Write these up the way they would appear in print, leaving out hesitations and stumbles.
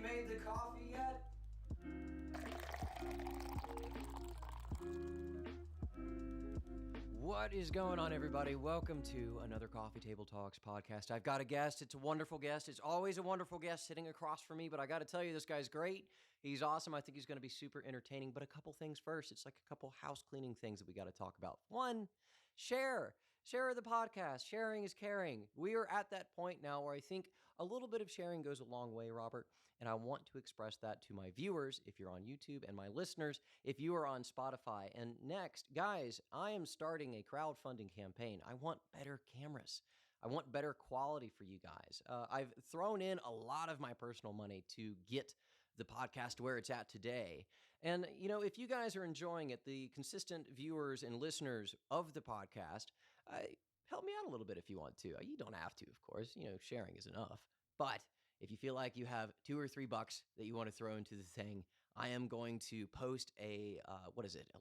made the coffee yet? What is going on, everybody? Welcome to another Coffee Table Talks podcast. I've got a guest. It's a wonderful guest. It's always a wonderful guest sitting across from me, but I got to tell you, this guy's great. He's awesome. I think he's going to be super entertaining, but a couple things first. It's like a couple house cleaning things that we got to talk about. One, share the podcast. Sharing is caring. We are at that point now where I think a little bit of sharing goes a long way, Robert, and I want to express that to my viewers if you're on YouTube and my listeners if you are on Spotify. And next, guys, I am starting a crowdfunding campaign. I want better cameras. I want better quality for you guys. I've thrown in a lot of my personal money to get the podcast where it's at today. And, you know, if you guys are enjoying it, the consistent viewers and listeners of the podcast, help me out a little bit if you want to. You don't have to, of course. You know, sharing is enough. But if you feel like you have $2 or $3 that you want to throw into the thing, I am going to post a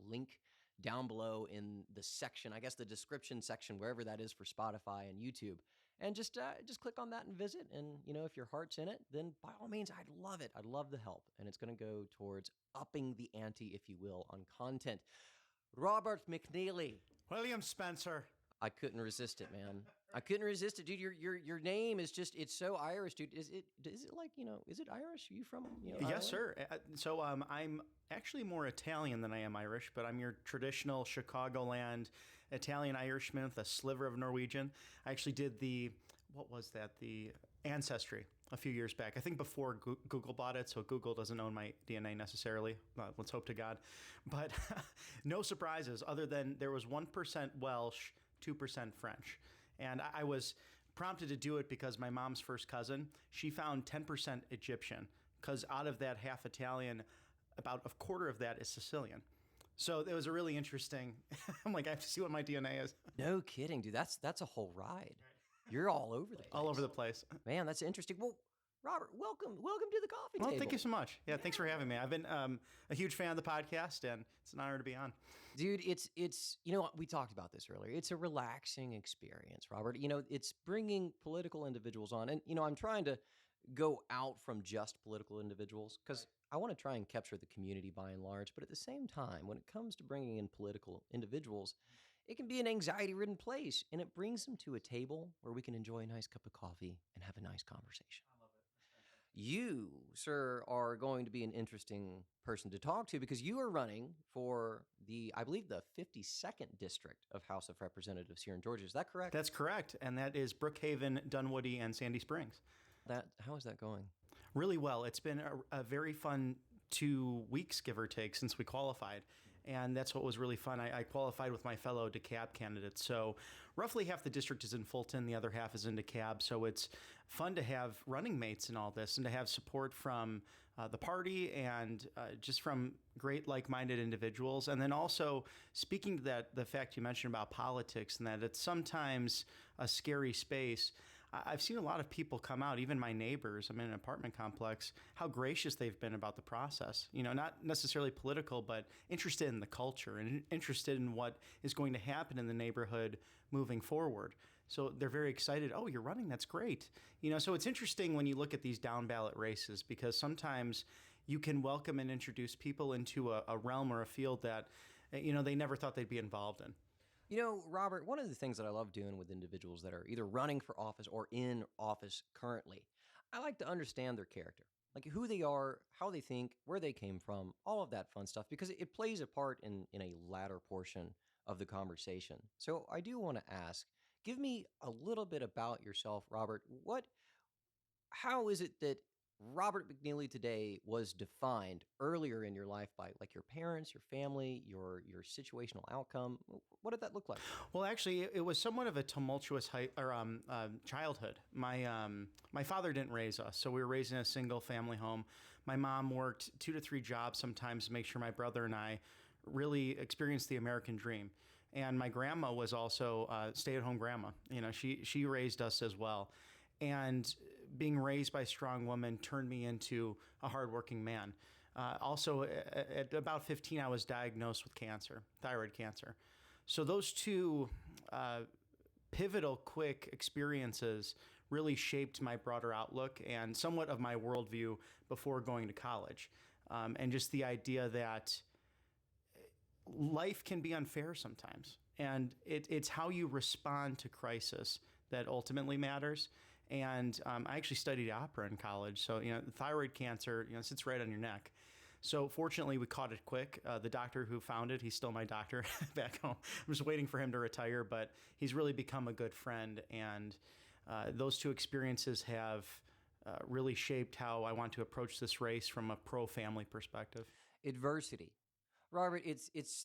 link down below in the section, I guess the description section, wherever that is for Spotify and YouTube. And just click on that and visit. And, you know, if your heart's in it, then by all means, I'd love it. I'd love the help. And it's going to go towards upping the ante, if you will, on content. Robert McNeily. William Spencer. I couldn't resist it, man. I couldn't resist it, dude. Your name is just, it's so Irish, dude. Is it like, you know, is it Irish? Are you from, you know, Yes, Ireland? sir. So I'm actually more Italian than I am Irish, but I'm your traditional Chicagoland Italian Irishman with a sliver of Norwegian. I actually did the Ancestry a few years back. I think before Google bought it, so Google doesn't own my DNA necessarily. Let's hope to God. But no surprises other than there was 1% Welsh, 2% French. And I was prompted to do it because my mom's first cousin, she found 10% Egyptian, because out of that half Italian, about a quarter of that is Sicilian. So it was a really interesting, I'm like, I have to see what my DNA is. No kidding, dude. That's a whole ride. You're all over the place. All over the place. Man, that's interesting. Well, Robert, welcome to the coffee table. Well, thank you so much. Yeah, thanks for having me. I've been a huge fan of the podcast, and it's an honor to be on. Dude, it's you know, we talked about this earlier. It's a relaxing experience, Robert. You know, it's bringing political individuals on. And, you know, I'm trying to go out from just political individuals because I want to try and capture the community by and large. But at the same time, when it comes to bringing in political individuals, it can be an anxiety-ridden place, and it brings them to a table where we can enjoy a nice cup of coffee and have a nice conversation. I love it. You, sir, are going to be an interesting person to talk to because you are running for I believe the 52nd District of House of Representatives here in Georgia. Is that correct? That's correct, and that is Brookhaven, Dunwoody, and Sandy Springs. How is that going? Really well. It's been a very fun 2 weeks, give or take, since we qualified. And that's what was really fun. I qualified with my fellow DeKalb candidates. So roughly half the district is in Fulton, the other half is in DeKalb. So it's fun to have running mates in all this and to have support from the party and just from great like-minded individuals. And then also speaking to the fact you mentioned about politics and that it's sometimes a scary space. I've seen a lot of people come out, even my neighbors, I'm in an apartment complex, how gracious they've been about the process. You know, not necessarily political, but interested in the culture and interested in what is going to happen in the neighborhood moving forward. So they're very excited. Oh, you're running. That's great. You know, so it's interesting when you look at these down ballot races because sometimes you can welcome and introduce people into a realm or a field that, you know, they never thought they'd be involved in. You know, Robert, one of the things that I love doing with individuals that are either running for office or in office currently, I like to understand their character, like who they are, how they think, where they came from, all of that fun stuff, because it plays a part in a latter portion of the conversation. So I do want to ask, give me a little bit about yourself, Robert. How is it that Robert McNeily today was defined earlier in your life by like your parents, your family, your situational outcome? What did that look like? Well, actually, it was somewhat of a tumultuous childhood. My father didn't raise us, so we were raised in a single family home. My mom worked 2 to 3 jobs sometimes to make sure my brother and I really experienced the American dream. And my grandma was also a stay-at-home grandma. You know, she raised us as well. And being raised by a strong woman turned me into a hardworking man. Also, at about 15, I was diagnosed with cancer, thyroid cancer. So those two pivotal, quick experiences really shaped my broader outlook and somewhat of my worldview before going to college. And just the idea that life can be unfair sometimes. And it's how you respond to crisis that ultimately matters. And I actually studied opera in college. So, thyroid cancer, sits right on your neck. So fortunately, we caught it quick. The doctor who found it, he's still my doctor back home. I'm just waiting for him to retire, but he's really become a good friend. And those two experiences have really shaped how I want to approach this race from a pro-family perspective. Adversity. Robert,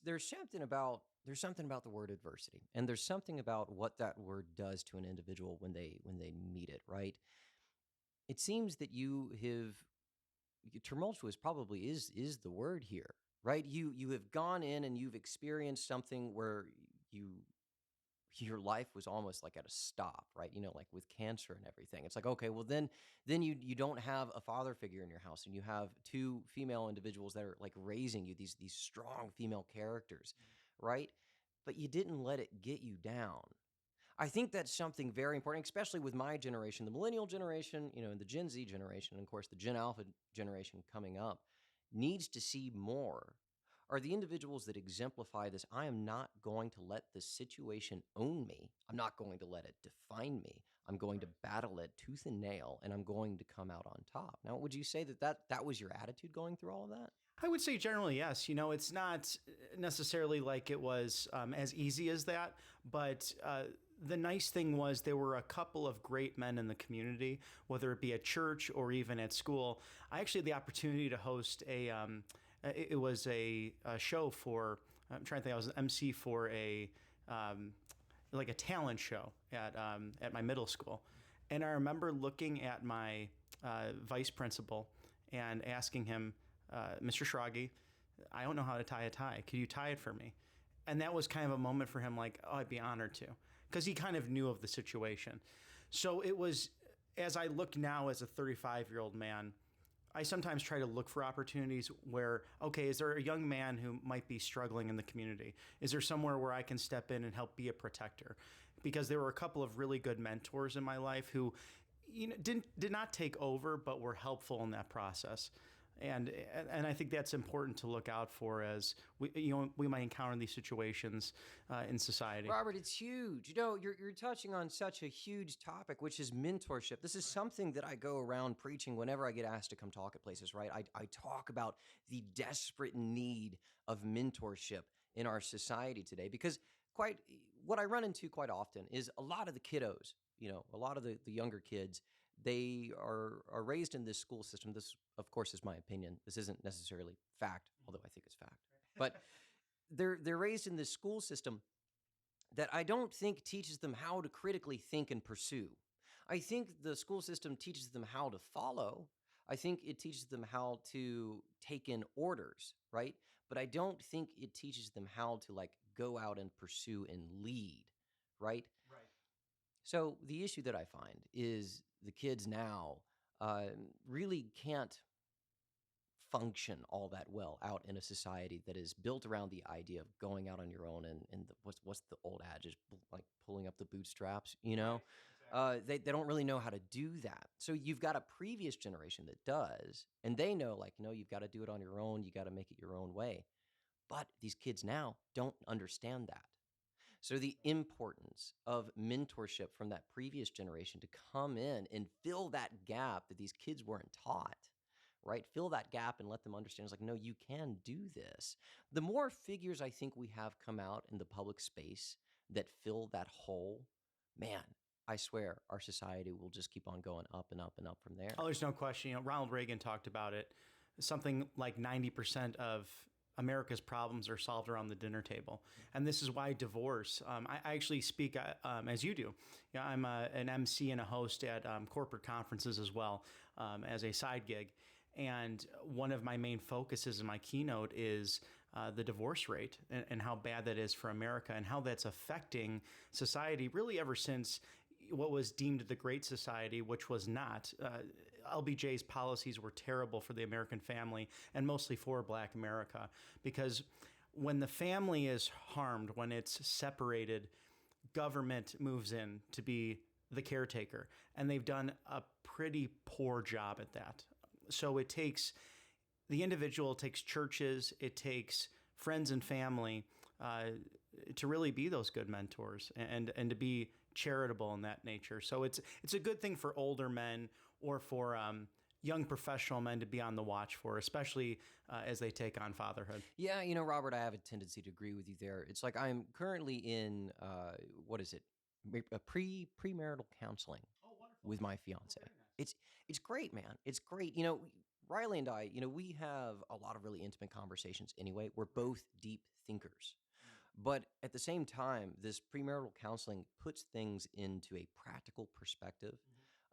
there's something about the word adversity, and there's something about what that word does to an individual when they meet it, right? It seems that tumultuous probably is the word here, right? You have gone in and you've experienced something where your life was almost like at a stop, right? Like with cancer and everything. It's like, okay, well then you don't have a father figure in your house, and you have two female individuals that are like raising you, these strong female characters, right? But you didn't let it get you down. I think that's something very important, especially with my generation, the millennial generation, and the Gen Z generation, and of course the Gen Alpha generation coming up, needs to see more are the individuals that exemplify this. I am not going to let this situation own me. I'm not going to let it define me. I'm going to battle it tooth and nail, and I'm going to come out on top. Now, would you say that was your attitude going through all of that? I would say generally yes. It's not necessarily like it was as easy as that, but the nice thing was there were a couple of great men in the community, whether it be at church or even at school. I actually had the opportunity to host it was a show for, I'm trying to think, I was an MC for like a talent show at my middle school. And I remember looking at my vice principal and asking him, Mr. Schrage, I don't know how to tie a tie. Could you tie it for me? And that was kind of a moment for him, like, oh, I'd be honored to, because he kind of knew of the situation. So it was, as I look now as a 35-year-old man, I sometimes try to look for opportunities where, okay, is there a young man who might be struggling in the community? Is there somewhere where I can step in and help be a protector? Because there were a couple of really good mentors in my life who, did not take over, but were helpful in that process. And I think that's important to look out for as we might encounter these situations in society. Robert, it's huge. You're touching on such a huge topic, which is mentorship. This is something that I go around preaching whenever I get asked to come talk at places, right? I talk about the desperate need of mentorship in our society today, because what I run into quite often is a lot of the kiddos, a lot of the younger kids, they are raised in this school system. This, of course, is my opinion. This isn't necessarily fact, although I think it's fact. But they're raised in this school system that I don't think teaches them how to critically think and pursue. I think the school system teaches them how to follow. I think it teaches them how to take in orders, right? But I don't think it teaches them how to go out and pursue and lead, right? So the issue that I find is the kids now really can't function all that well out in a society that is built around the idea of going out on your own and what's the old adage, like pulling up the bootstraps, Right, exactly. They don't really know how to do that. So you've got a previous generation that does, and they know you've got to do it on your own. You got to make it your own way. But these kids now don't understand that. So the importance of mentorship from that previous generation to come in and fill that gap that these kids weren't taught, right? Fill that gap and let them understand. It's like, no, you can do this. The more figures I think we have come out in the public space that fill that hole, man, I swear our society will just keep on going up and up and up from there. Oh, there's no question. Ronald Reagan talked about it. Something like 90% of America's problems are solved around the dinner table. And this is why divorce, I actually speak as you do. I'm an MC and a host at corporate conferences as well as a side gig. And one of my main focuses in my keynote is the divorce rate and how bad that is for America and how that's affecting society really ever since what was deemed the Great Society, which was not. LBJ's policies were terrible for the American family and mostly for Black America, because when the family is harmed, when it's separated, government moves in to be the caretaker, and they've done a pretty poor job at that. So it takes the individual, it takes churches, it takes friends and family to really be those good mentors and to be charitable in that nature. So it's a good thing for older men or for young professional men to be on the watch for, especially as they take on fatherhood. Yeah, Robert, I have a tendency to agree with you there. It's like I'm currently in what is it? A premarital counseling with my fiance. It's great, man. It's great. Riley and I, we have a lot of really intimate conversations anyway. We're both deep thinkers. But at the same time, this premarital counseling puts things into a practical perspective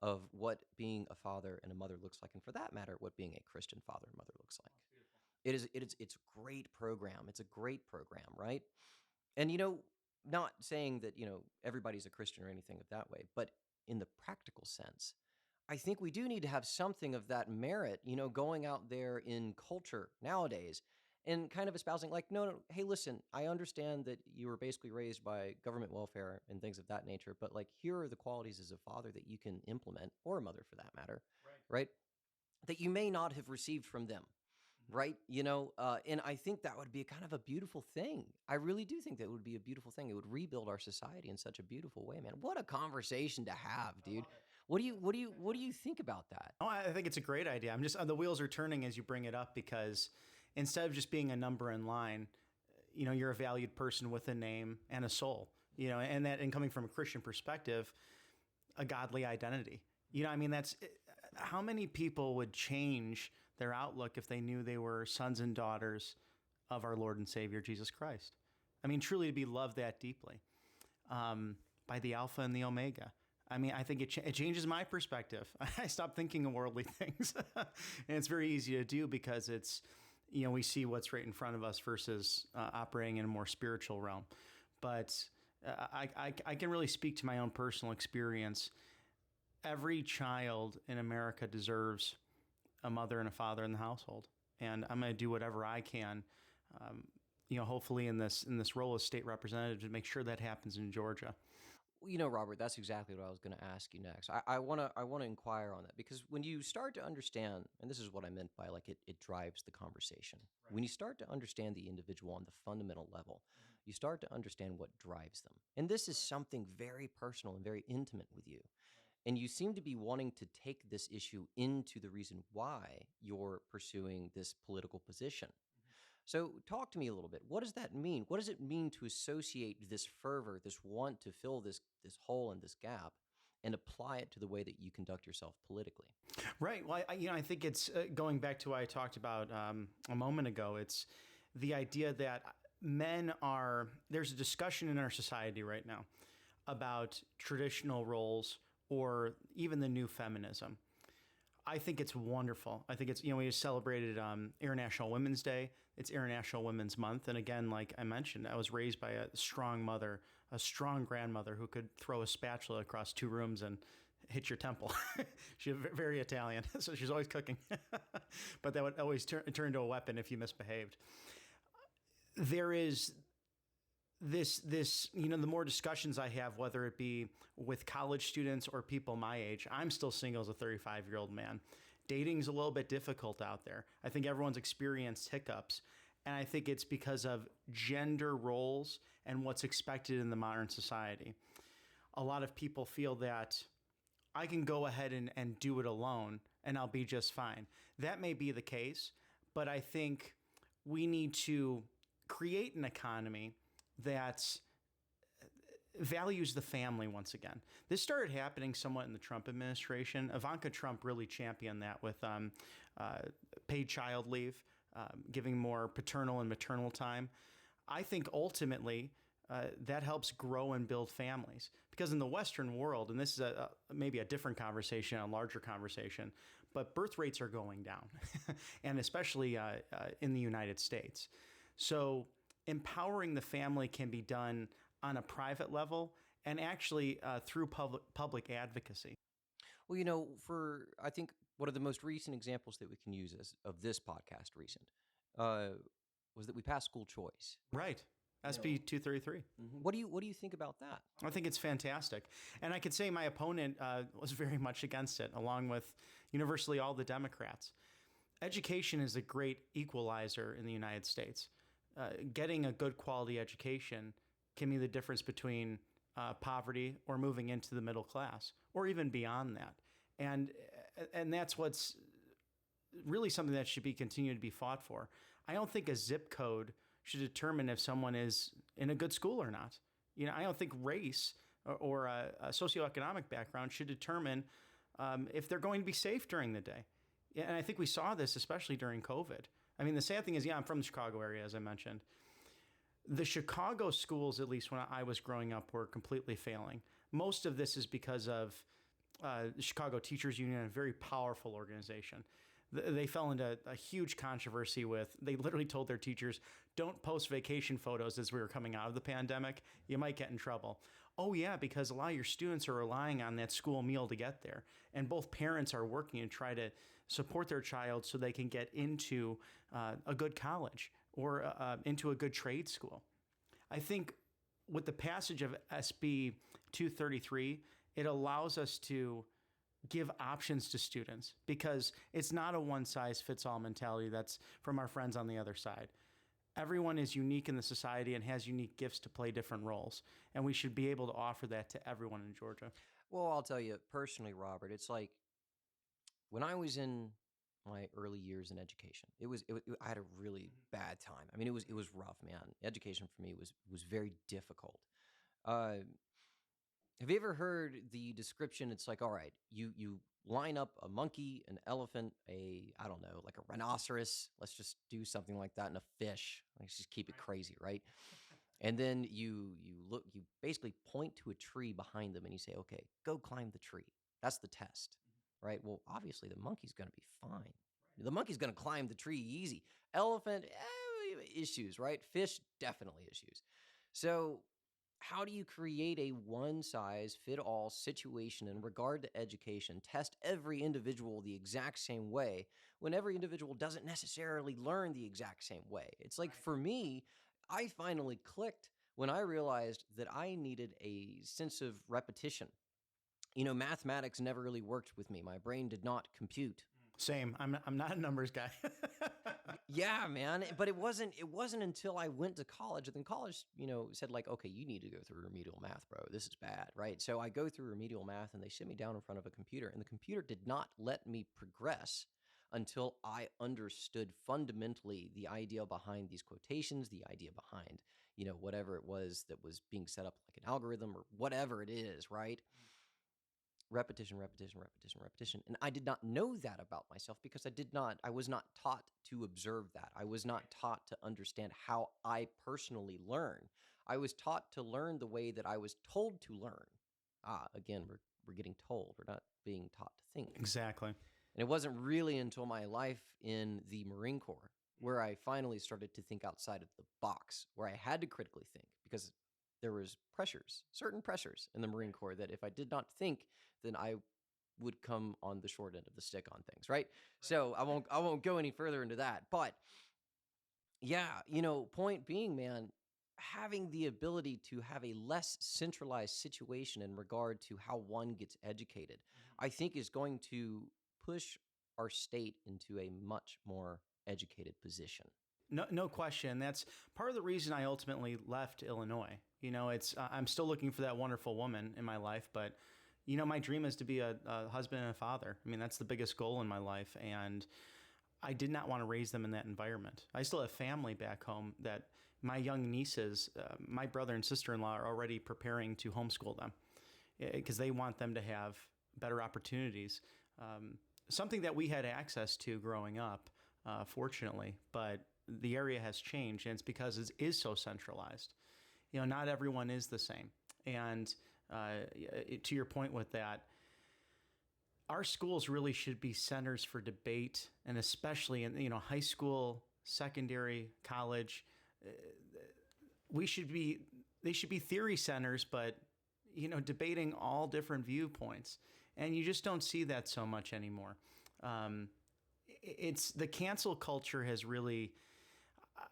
of what being a father and a mother looks like, and for that matter, what being a Christian father and mother looks like. It's a great program. It's a great program, right? And not saying that everybody's a Christian or anything of that way, but in the practical sense, I think we do need to have something of that merit, going out there in culture nowadays and kind of espousing like, no, hey, listen, I understand that you were basically raised by government welfare and things of that nature, but like here are the qualities as a father that you can implement, or a mother for that matter, right? That you may not have received from them. Right. And I think that would be kind of a beautiful thing. I really do think that would be a beautiful thing. It would rebuild our society in such a beautiful way, man. What a conversation to have, dude. What do you think about that? Oh, I think it's a great idea. I'm just the wheels are turning as you bring it up, because instead of just being a number in line, you're a valued person with a name and a soul, and coming from a Christian perspective, a godly identity. That's how many people would change their outlook if they knew they were sons and daughters of our Lord and Savior, Jesus Christ. Truly to be loved that deeply by the Alpha and the Omega. I think it changes my perspective. I stop thinking of worldly things. And it's very easy to do because it's, we see what's right in front of us versus operating in a more spiritual realm. But I can really speak to my own personal experience. Every child in America deserves a mother and a father in the household, and I'm going to do whatever I can, hopefully in this role as state representative, to make sure that happens in Georgia. Well, Robert, that's exactly what I was going to ask you next. I want to inquire on that, because when you start to understand, and this is what I meant by like it drives the conversation. Right. When you start to understand the individual on the fundamental level, you start to understand what drives them, and this is something very personal and very intimate with you. And you seem to be wanting to take this issue into the reason why you're pursuing this political position. So talk to me a little bit. What does that mean? What does it mean to associate this fervor, this want to fill this hole and this gap, and apply it to the way that you conduct yourself politically? Right. Well, I think it's going back to what I talked about a moment ago. It's the idea that there's a discussion in our society right now about traditional roles or even the new feminism. I think it's wonderful. I think it's, we just celebrated International Women's Day. It's International Women's Month. And again, like I mentioned, I was raised by a strong mother, a strong grandmother who could throw a spatula across 2 rooms and hit your temple. She's very Italian, so she's always cooking. But that would always turn into a weapon if you misbehaved. There is this, the more discussions I have, whether it be with college students or people my age, I'm still single as a 35-year-old man. Dating's a little bit difficult out there. I think everyone's experienced hiccups. And I think it's because of gender roles and what's expected in the modern society. A lot of people feel that I can go ahead and do it alone and I'll be just fine. That may be the case, but I think we need to create an economy that values the family once again. This started happening somewhat in the Trump administration. Ivanka Trump really championed that with paid child leave, giving more paternal and maternal time. I think ultimately that helps grow and build families. Because in the Western world, and this is maybe a different conversation, a larger conversation, but birth rates are going down, and especially in the United States. So empowering the family can be done on a private level and actually through public advocacy. Well, I think one of the most recent examples that we can use of this podcast was that we passed school choice. Right. SB 233. What do you think about that? I think it's fantastic. And I could say my opponent was very much against it, along with universally all the Democrats. Education is a great equalizer in the United States. Getting a good quality education can be the difference between poverty or moving into the middle class, or even beyond that. And that's what's really something that should be continued to be fought for. I don't think a zip code should determine if someone is in a good school or not. I don't think race or a socioeconomic background should determine if they're going to be safe during the day. And I think we saw this especially during COVID. I mean, the sad thing is, I'm from the Chicago area, as I mentioned. The Chicago schools, at least when I was growing up, were completely failing. Most of this is because of the Chicago Teachers Union, a very powerful organization. They fell into a huge controversy they literally told their teachers, don't post vacation photos as we were coming out of the pandemic. You might get in trouble. Oh yeah, because a lot of your students are relying on that school meal to get there. And both parents are working to try to support their child so they can get into a good college or into a good trade school. I think with the passage of SB 233, it allows us to give options to students, because it's not a one-size-fits-all mentality that's from our friends on the other side. Everyone is unique in the society and has unique gifts to play different roles, and we should be able to offer that to everyone in Georgia. Well, I'll tell you personally, Robert, it's like when I was in my early years in education, I had a really bad time. I mean, it was rough, man. Education for me was very difficult. Have you ever heard the description? It's like, all right, you line up a monkey, an elephant, I don't know, like a rhinoceros. Let's just do something like that, and a fish. Let's just keep it crazy, right? And then you basically point to a tree behind them and you say, okay, go climb the tree. That's the test, right? Well, obviously the monkey's going to be fine. The monkey's going to climb the tree easy. Elephant, issues, right? Fish, definitely issues. So how do you create a one-size-fit-all situation in regard to education, test every individual the exact same way, when every individual doesn't necessarily learn the exact same way? It's like, for me, I finally clicked when I realized that I needed a sense of repetition. Mathematics never really worked with me. My brain did not compute. Same. I'm not a numbers guy. Yeah, man. But it wasn't until I went to college, and then college, said like, okay, you need to go through remedial math, bro. This is bad, right? So I go through remedial math, and they sit me down in front of a computer, and the computer did not let me progress until I understood fundamentally the idea behind these quotations, the idea behind, whatever it was that was being set up like an algorithm or whatever it is, right? Repetition, repetition, repetition, repetition. And I did not know that about myself because I was not taught to observe that. I was not taught to understand how I personally learn. I was taught to learn the way that I was told to learn. Again, we're getting told. We're not being taught to think. Exactly. And it wasn't really until my life in the Marine Corps where I finally started to think outside of the box, where I had to critically think, because there was certain pressures in the Marine Corps that if I did not think, then I would come on the short end of the stick on things, right? So I won't go any further into that. But yeah, point being, man, having the ability to have a less centralized situation in regard to how one gets educated, I think is going to push our state into a much more educated position. No question. That's part of the reason I ultimately left Illinois. I'm still looking for that wonderful woman in my life, but my dream is to be a husband and a father. I mean, that's the biggest goal in my life, and I did not want to raise them in that environment. I still have family back home that my young nieces, my brother and sister-in-law are already preparing to homeschool them because they want them to have better opportunities. Something that we had access to growing up, fortunately, but the area has changed, and it's because it is so centralized. Not everyone is the same. And to your point with that, our schools really should be centers for debate, and especially in high school, secondary, college. They should be theory centers, but debating all different viewpoints. And you just don't see that so much anymore. It's the cancel culture has really,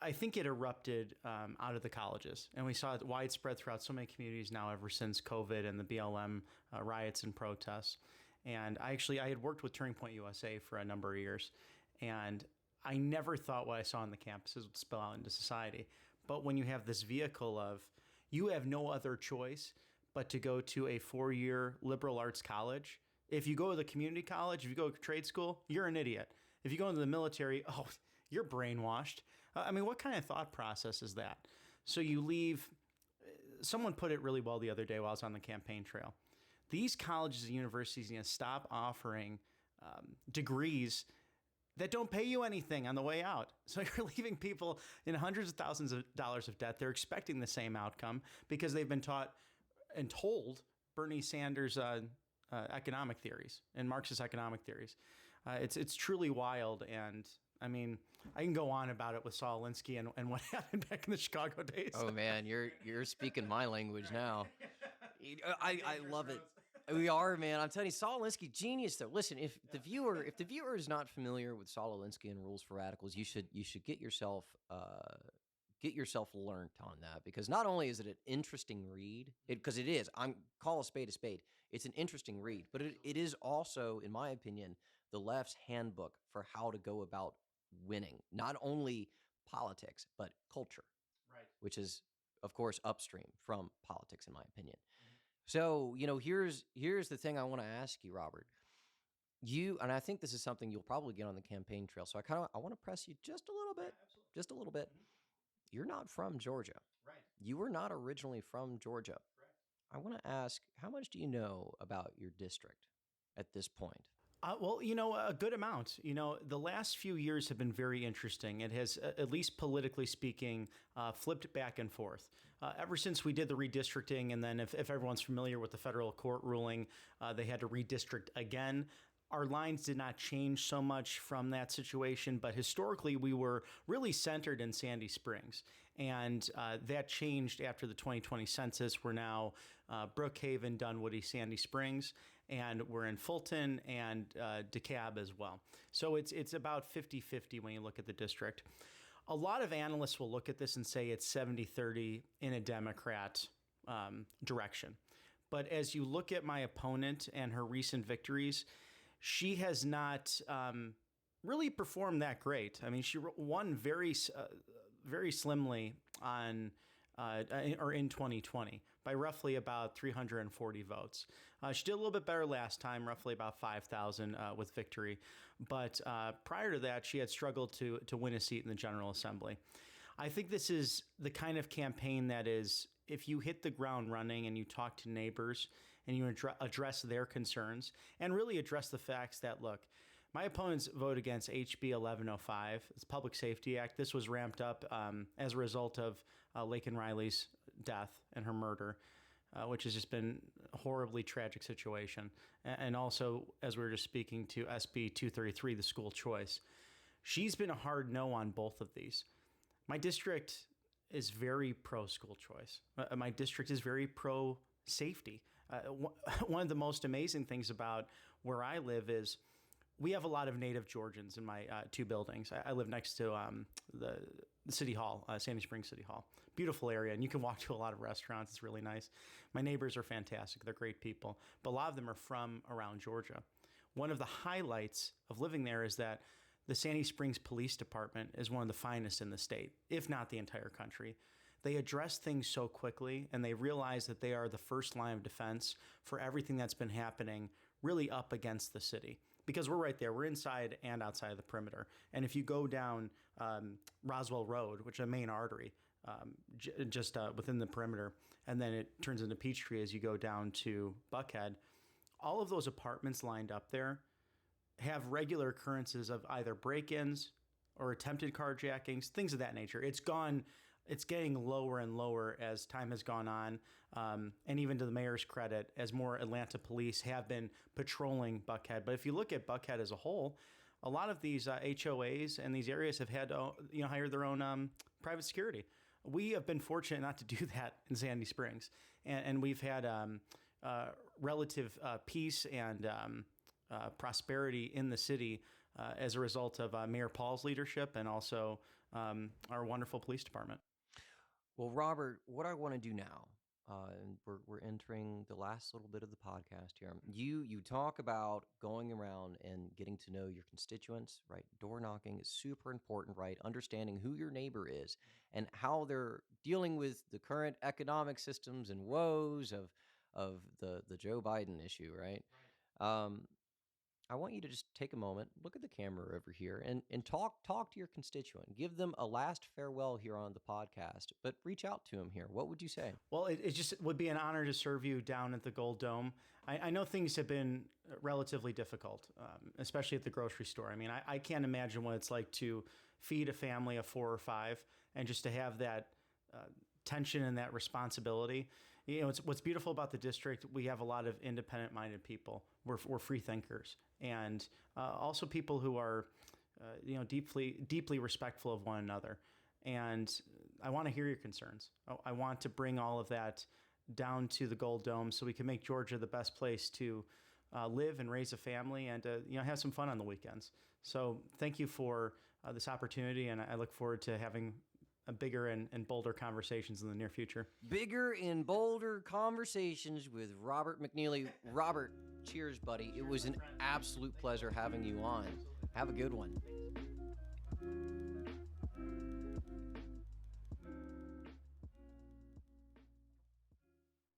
I think it erupted out of the colleges, and we saw it widespread throughout so many communities now ever since COVID and the BLM riots and protests. And I had worked with Turning Point USA for a number of years, and I never thought what I saw on the campuses would spill out into society. But when you have this vehicle of, you have no other choice but to go to a 4-year liberal arts college. If you go to the community college, if you go to trade school, you're an idiot. If you go into the military, oh, you're brainwashed. I mean, what kind of thought process is that? So you leave. Someone put it really well the other day while I was on the campaign trail. These colleges and universities need to stop offering degrees that don't pay you anything on the way out. So you're leaving people in hundreds of thousands of dollars of debt. They're expecting the same outcome because they've been taught and told Bernie Sanders' economic theories and Marxist economic theories. It's truly wild. And I mean, I can go on about it with Saul Alinsky and what happened back in the Chicago days. Oh man, you're speaking my language now. I love it. We are, man. I'm telling you, Saul Alinsky, genius though. Listen, if the viewer is not familiar with Saul Alinsky and Rules for Radicals, you should get yourself learned on that, because not only is it an interesting read, because it is. Call a spade a spade. It's an interesting read, but it is also, in my opinion, the left's handbook for how to go about winning, not only politics but culture, Right? which is, of course, upstream from politics, in my opinion. So, here's the thing I want to ask you, Robert. And I think this is something you'll probably get on the campaign trail. So I want to press you just a little bit, just a little bit. You're not from Georgia. Right. You were not originally from Georgia. Correct. I want to ask, how much do you know about your district at this point? Well, a good amount. The last few years have been very interesting. It has, at least politically speaking, flipped back and forth. Ever since we did the redistricting, and then if everyone's familiar with the federal court ruling, they had to redistrict again. Our lines did not change so much from that situation, but historically we were really centered in Sandy Springs. And that changed after the 2020 census. We're now Brookhaven, Dunwoody, Sandy Springs, and we're in Fulton and DeKalb as well. So it's about 50-50 when you look at the district. A lot of analysts will look at this and say it's 70-30 in a Democrat direction. But as you look at my opponent and her recent victories, she has not really performed that great. I mean, she won very slimly in 2020 by roughly about 340 votes. She did a little bit better last time, roughly about 5,000 with victory. But prior to that, she had struggled to win a seat in the General Assembly. I think this is the kind of campaign that is, if you hit the ground running and you talk to neighbors and you address their concerns and really address the facts that, look, my opponents vote against HB 1105, it's Public Safety Act. This was ramped up as a result of Laken Riley's death and her murder, which has just been a horribly tragic situation. And also, as we were just speaking to SB 233, the school choice, she's been a hard no on both of these. My district is very pro-school choice. My district is very pro-safety. One of the most amazing things about where I live is we have a lot of native Georgians in my two buildings. I live next to the City Hall, Sandy Springs City Hall. Beautiful area, and you can walk to a lot of restaurants. It's really nice. My neighbors are fantastic. They're great people, but a lot of them are from around Georgia. One of the highlights of living there is that the Sandy Springs Police Department is one of the finest in the state, if not the entire country. They address things so quickly, and they realize that they are the first line of defense for everything that's been happening really up against the city. Because we're right there. We're inside and outside of the perimeter. And if you go down Roswell Road, which is a main artery, just within the perimeter, and then it turns into Peachtree as you go down to Buckhead, all of those apartments lined up there have regular occurrences of either break-ins or attempted carjackings, things of that nature. It's getting lower and lower as time has gone on. And even to the mayor's credit, as more Atlanta police have been patrolling Buckhead. But if you look at Buckhead as a whole, a lot of these HOAs and these areas have had to hire their own private security. We have been fortunate not to do that in Sandy Springs. And we've had relative peace and prosperity in the city as a result of Mayor Paul's leadership and also our wonderful police department. Well, Robert, what I want to do now, and we're entering the last little bit of the podcast here. You talk about going around and getting to know your constituents, right? Door knocking is super important, right? Understanding who your neighbor is and how they're dealing with the current economic systems and woes of the Joe Biden issue, right? Um, I want you to just take a moment, look at the camera over here, and talk to your constituent. Give them a last farewell here on the podcast, but reach out to them here. What would you say? Well, it just would be an honor to serve you down at the Gold Dome. I know things have been relatively difficult, especially at the grocery store. I mean, I can't imagine what it's like to feed a family of 4 or 5 and just to have that tension and that responsibility. You know, what's beautiful about the district. We have a lot of independent-minded people. We're free thinkers, and also people who are, deeply respectful of one another. And I want to hear your concerns. I want to bring all of that down to the Gold Dome so we can make Georgia the best place to live and raise a family and have some fun on the weekends. So thank you for this opportunity, and I look forward to having bigger and bolder conversations in the near future. Bigger and bolder conversations with Robert McNeily. Robert, cheers, buddy. It was an absolute pleasure having you on. Have a good one.